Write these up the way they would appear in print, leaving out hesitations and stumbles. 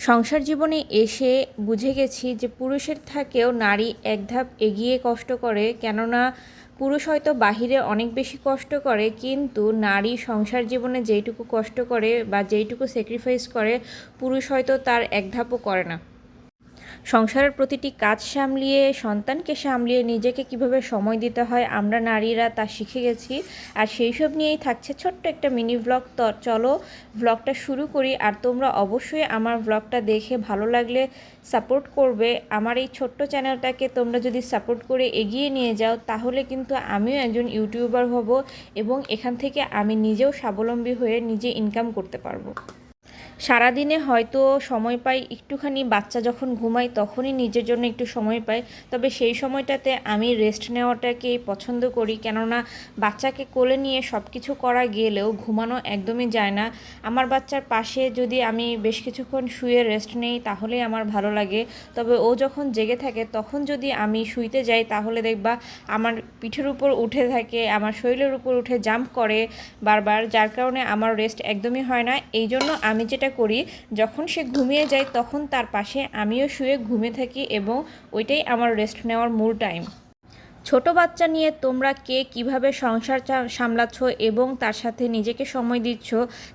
সংসার জীবনে এসে বুঝে গেছি যে পুরুষের থেকেও নারী এক ধাপ এগিয়ে কষ্ট করে। কেননা পুরুষ হয়তো বাহিরে অনেক বেশি কষ্ট করে, কিন্তু নারী সংসার জীবনে যেইটুকু কষ্ট করে বা যেইটুকু স্যাক্রিফাইস করে পুরুষ হয়তো তার এক ধাপও করে না। সংসারের প্রতিটি কাজ সামলিয়ে, সন্তানকে সামলিয়ে নিজেকে কিভাবে সময় দিতে হয় আমরা নারীরা তা শিখে গেছি। আর সেই সব নিয়েই থাকছে ছোট্ট একটা মিনি ব্লগ। তো চলো ব্লগটা শুরু করি। আর তোমরা অবশ্যই আমার ব্লগটা দেখে ভালো লাগলে সাপোর্ট করবে। আমার এই ছোট্ট চ্যানেলটাকে তোমরা যদি সাপোর্ট করে এগিয়ে নিয়ে যাও তাহলে কিন্তু আমিও একজন ইউটিউবার হব এবং এখান থেকে আমি নিজেও স্বাবলম্বী হয়ে নিজে ইনকাম করতে পারবো। সারাদিনে হয়তো সময় পাই একটুখানি, বাচ্চা যখন ঘুমাই তখনই নিজের জন্য একটু সময় পাই। তবে সেই সময়টাতে আমি রেস্ট নেওয়াটাকেই পছন্দ করি, কেননা বাচ্চাকে কোলে নিয়ে সব কিছু করা গেলেও ঘুমানো একদমই যায় না। আমার বাচ্চার পাশে যদি আমি বেশ কিছুক্ষণ শুয়ে রেস্ট নেই তাহলেই আমার ভালো লাগে। তবে ও যখন জেগে থাকে তখন যদি আমি শুইতে যাই তাহলে দেখবা আমার পিঠের উপর উঠে থাকে, আমার শরীরের উপর উঠে জাম্প করে বারবার, যার কারণে আমার রেস্ট একদমই হয় না। এই জন্য আমি যেটা করি, যখন সে ঘুমিয়ে যায় তখন তার পাশে আমিও শুয়ে ঘুমিয়ে থাকি এবং ওইটাই আমার রেস্ট নেওয়ার মূল টাইম। ছোট বাচ্চা নিয়ে তোমরা কে কিভাবে সংসার সামলাচ্ছ এবং তার সাথে নিজেকে সময় দিচ্ছ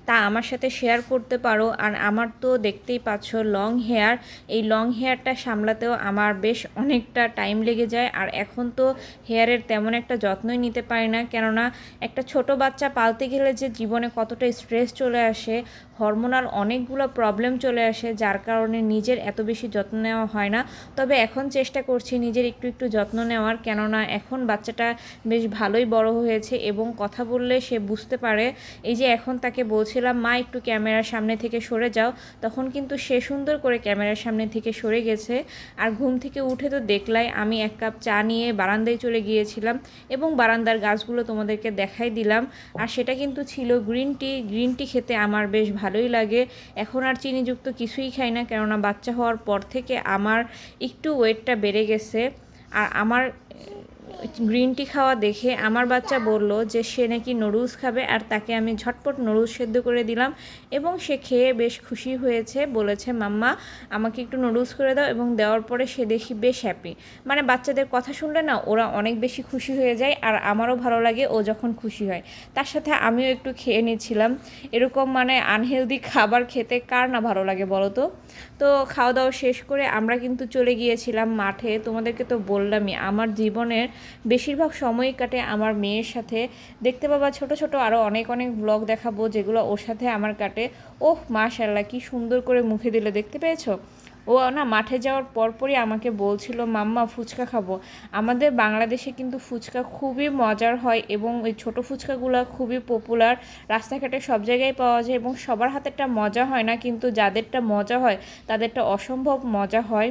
তা আমার সাথে শেয়ার করতে পারো। আর আমার তো দেখতেই পাচ্ছ লং হেয়ার, এই লং হেয়ারটা সামলাতেও আমার বেশ অনেকটা টাইম লেগে যায়। আর এখন তো হেয়ারের তেমন একটা যত্নই নিতে পারি না, কেননা একটা ছোট বাচ্চা পালতে গেলে যে জীবনে কতটা স্ট্রেস চলে আসে, হরমোনাল অনেকগুলো প্রবলেম চলে আসে, যার কারণে নিজের এত বেশি যত্ন নেওয়া হয় না। তবে এখন চেষ্টা করছি নিজের একটু একটু যত্ন নেওয়ার, কেননা এখন বাচ্চাটা বেশ ভালোই বড় হয়েছে এবং কথা বললে সে বুঝতে পারে। এই যে এখন তাকে বলছিলাম মা একটু ক্যামেরার সামনে থেকে সরে যাও, তখন কিন্তু সে সুন্দর করে ক্যামেরার সামনে থেকে সরে গেছে। আর ঘুম থেকে উঠে তো দেখলাই আমি এক কাপ চা নিয়ে বারান্দায় চলে গিয়েছিলাম এবং বারান্দার গাছগুলো তোমাদেরকে দেখাই দিলাম। আর সেটা কিন্তু ছিল গ্রিন টি। গ্রিন টি খেতে আমার বেশ ভালোই লাগে। এখন আর চিনিযুক্ত কিছুই খাই না, কেননা বাচ্চা হওয়ার পর থেকে আমার একটু ওয়েটটা বেড়ে গেছে। আর আমার গ্রিন টি খাওয়া দেখে আমার বাচ্চা বলল যে সে নাকি নুডলস খাবে, আর তাকে আমি ঝটপট নুডলস সেদ্ধ করে দিলাম এবং সে খেয়ে বেশ খুশি হয়েছে। বলেছে মাম্মা আমাকে একটু নুডলস করে দাও, এবং দেওয়ার পরে সে দেখি বেশ হ্যাপি। মানে বাচ্চাদের কথা শুনলে না ওরা অনেক বেশি খুশি হয়ে যায়, আর আমারও ভালো লাগে ও যখন খুশি হয়। তার সাথে আমিও একটু খেয়ে নিচ্ছিলাম। এরকম মানে আনহেলদি খাবার খেতে কার না ভালো লাগে বলো তো। তো খাওয়া দাওয়া শেষ করে আমরা কিন্তু চলে গিয়েছিলাম মাঠে। তোমাদেরকে তো বললামই আমার জীবনের বেশিরভাগ সময় কাটে আমার মেয়ের সাথে। দেখতে পাবা ছোট ছোট আরও অনেক অনেক ব্লগ দেখাবো যেগুলো ওর সাথে আমার কাটে। ওহ মাশাআল্লাহ কি সুন্দর করে মুখে দিলে, দেখতে পেয়েছো? ও না মাঠে যাওয়ার পরপরই আমাকে বলছিল মাম্মা ফুচকা খাবো। আমাদের বাংলাদেশে কিন্তু ফুচকা খুবই মজার হয় এবং ওই ছোটো ফুচকাগুলো খুবই পপুলার, রাস্তাঘাটে সব জায়গায় পাওয়া যায় এবং সবার হাতেরটা মজা হয় না, কিন্তু যাদেরটা মজা হয় তাদেরটা অসম্ভব মজা হয়।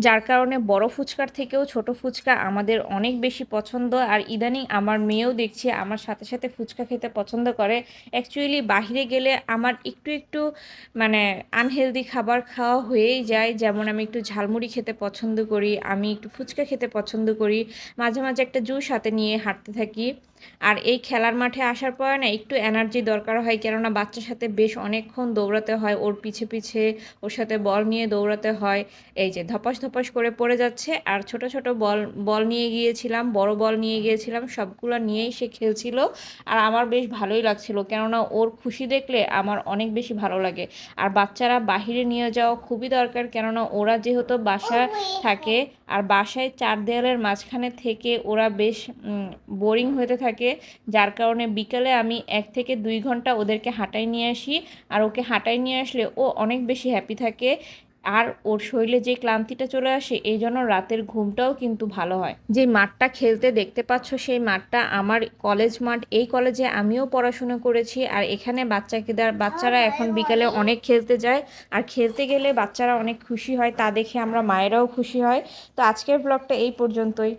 যার কারণে বড় ফুচকার থেকেও ছোট ফুচকা আমাদের অনেক বেশি পছন্দ। আর ইদানিং আমার মেয়েও দেখছি আমার সাথে সাথে ফুচকা খেতে পছন্দ করে। অ্যাকচুয়ালি বাইরে গেলে আমার একটু একটু মানে আনহেলদি খাবার খাওয়া হয়েই যায়। যেমন আমি একটু ঝালমুড়ি খেতে পছন্দ করি, আমি একটু ফুচকা খেতে পছন্দ করি, মাঝে মাঝে একটা জুস হাতে নিয়ে হাঁটতে থাকি। আর এই খেলার মাঠে আসার পরে না একটু এনার্জি দরকার হয়, কেননা বাচ্চার সাথে বেশ অনেকক্ষণ দৌড়াতে হয়, ওর পিছে পিছে ওর সাথে বল নিয়ে দৌড়াতে হয়। এই যে ধপাস ধপাস করে পড়ে যাচ্ছে। আর ছোট ছোট বল বল নিয়ে গিয়েছিলাম, বড় বল নিয়ে গিয়েছিলাম, সবগুলো নিয়েই সে খেলছিল। আর আমার বেশ ভালোই লাগছিল, কেননা ওর খুশি দেখলে আমার অনেক বেশি ভালো লাগে। আর বাচ্চারা বাহিরে নিয়ে যাওয়া খুবই দরকার, কেননা ওরা যেহেতু বাসায় থাকে আর বাসায় চার দেয়ালের মাঝখানে থেকে ওরা বেশ বোরিং হতে থাকে। যার কারণে বিকালে আমি 1 থেকে 2 ঘন্টা ওদেরকে হাঁটাই নিয়ে আসি। আর ওকে হাঁটাই নিয়ে আসলে ও অনেক বেশি হ্যাপি থাকে, আর ওর শরীরে যে ক্লান্তিটা চলে আসে এই জন্য রাতের ঘুমটাও কিন্তু ভালো হয়। যে মাঠটা খেলতে দেখতে পাচ্ছ সেই মাঠটা আমার কলেজ মাঠ। এই কলেজে আমিও পড়াশোনা করেছি, আর এখানে বাচ্চারা এখন বিকালে অনেক খেলতে যায়। আর খেলতে গেলে বাচ্চারা অনেক খুশি হয়, তা দেখে আমরা মায়েরাও খুশি হয়। তো আজকের ব্লগটা এই পর্যন্তই।